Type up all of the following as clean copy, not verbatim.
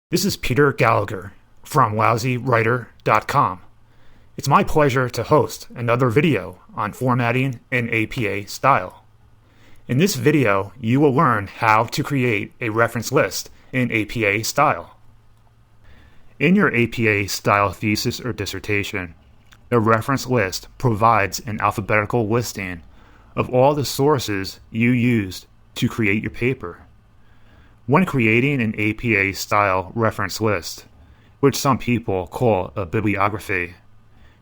This is Peter Gallagher from LousyWriter.com. It's my pleasure to host another video on formatting in APA style. In this video, you will learn how to create a reference list in APA style. In your APA style thesis or dissertation, the reference list provides an alphabetical listing of all the sources you used to create your paper. When creating an APA-style reference list, which some people call a bibliography,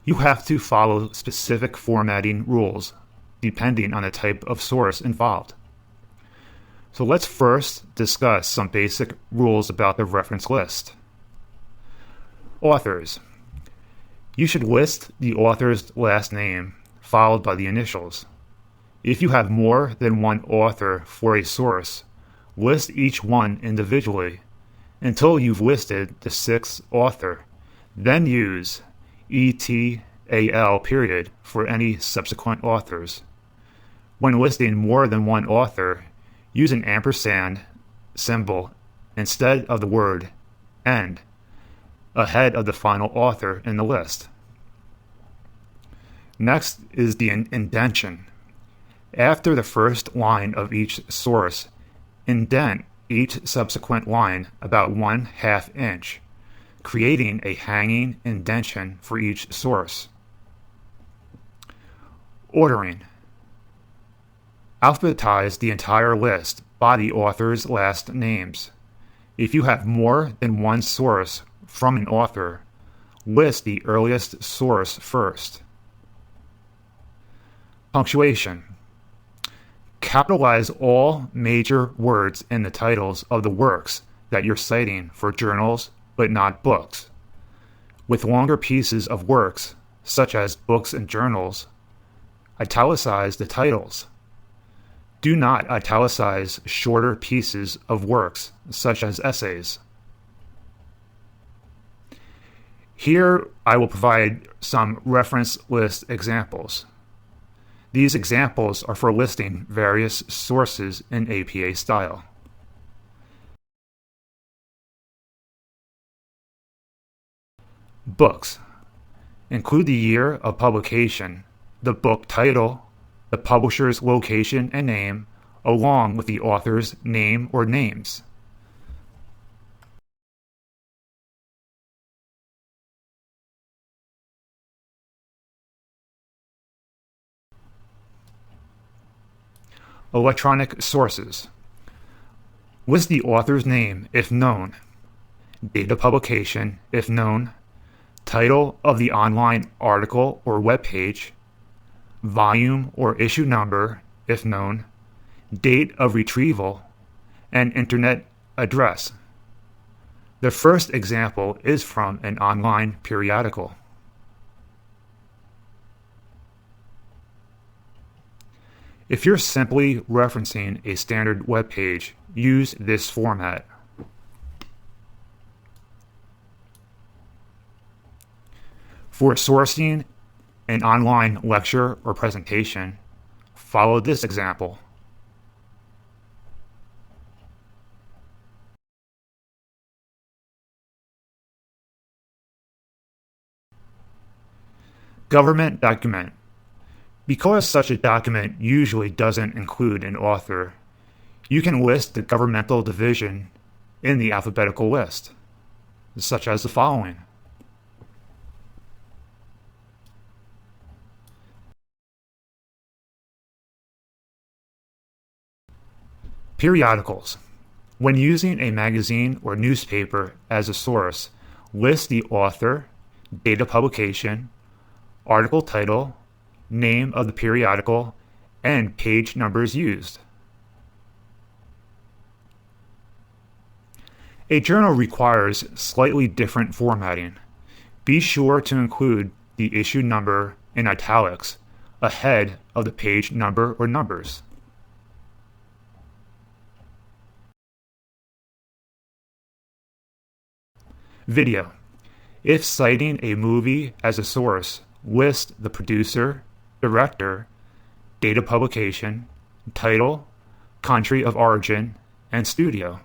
you have to follow specific formatting rules depending on the type of source involved. So let's first discuss some basic rules about the reference list. Authors. You should list the author's last name followed by the initials. If you have more than one author for a source, list each one individually until you've listed the sixth author. Then use ETAL period for any subsequent authors. When listing more than one author, use an ampersand symbol instead of the word "and" ahead of the final author in the list. Next is the indentation. After the first line of each source, indent each subsequent line about 1/2 inch, creating a hanging indentation for each source. Ordering. Alphabetize the entire list by the author's last names. If you have more than one source from an author, list the earliest source first. Punctuation. Capitalize all major words in the titles of the works that you're citing for journals, but not books. With longer pieces of works, such as books and journals, italicize the titles. Do not italicize shorter pieces of works, such as essays. Here I will provide some reference list examples. These examples are for listing various sources in APA style. Books. Include the year of publication, the book title, the publisher's location and name, along with the author's name or names. Electronic sources. List the author's name if known, date of publication if known, title of the online article or web page, volume or issue number if known, date of retrieval, and internet address. The first example is from an online periodical. If you're simply referencing a standard web page, use this format. For sourcing an online lecture or presentation, follow this example. Government document. Because such a document usually doesn't include an author, you can list the governmental division in the alphabetical list, such as the following. Periodicals. When using a magazine or newspaper as a source, list the author, date of publication, article title, name of the periodical, and page numbers used. A journal requires slightly different formatting. Be sure to include the issue number in italics ahead of the page number or numbers. Video. If citing a movie as a source, list the producer, director, date of publication, title, country of origin, and studio.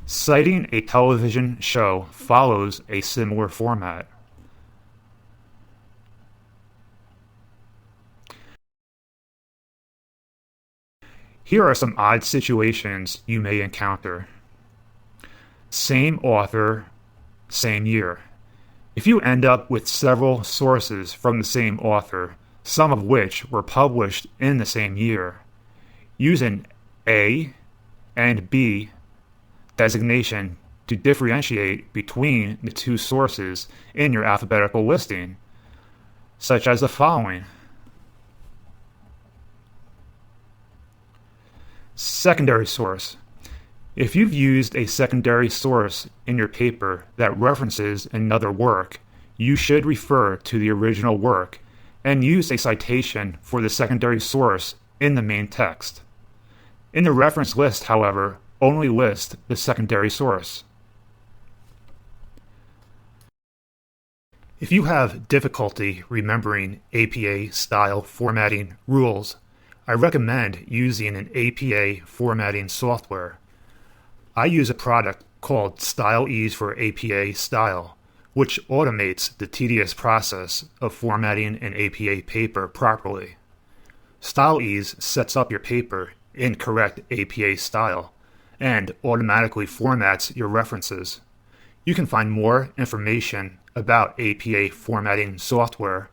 Citing a television show follows a similar format. Here are some odd situations you may encounter. Same author, same year. If you end up with several sources from the same author, some of which were published in the same year, use an A and B designation to differentiate between the two sources in your alphabetical listing, such as the following. Secondary source. If you've used a secondary source in your paper that references another work, you should refer to the original work and use a citation for the secondary source in the main text. In the reference list, however, only list the secondary source. If you have difficulty remembering APA-style formatting rules, I recommend using an APA formatting software. I use a product called StyleEase for APA Style, which automates the tedious process of formatting an APA paper properly. StyleEase sets up your paper in correct APA style and automatically formats your references. You can find more information about APA formatting software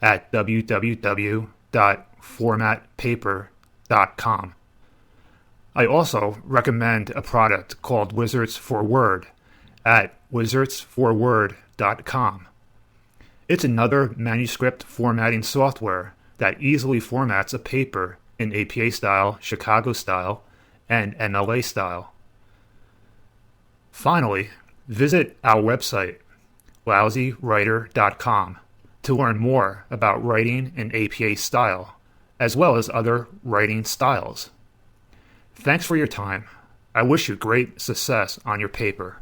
at www.formatpaper.com. I also recommend a product called Wizards for Word at wizardsforword.com. It's another manuscript formatting software that easily formats a paper in APA style, Chicago style, and MLA style. Finally, visit our website, lousywriter.com, to learn more about writing in APA style, as well as other writing styles. Thanks for your time. I wish you great success on your paper.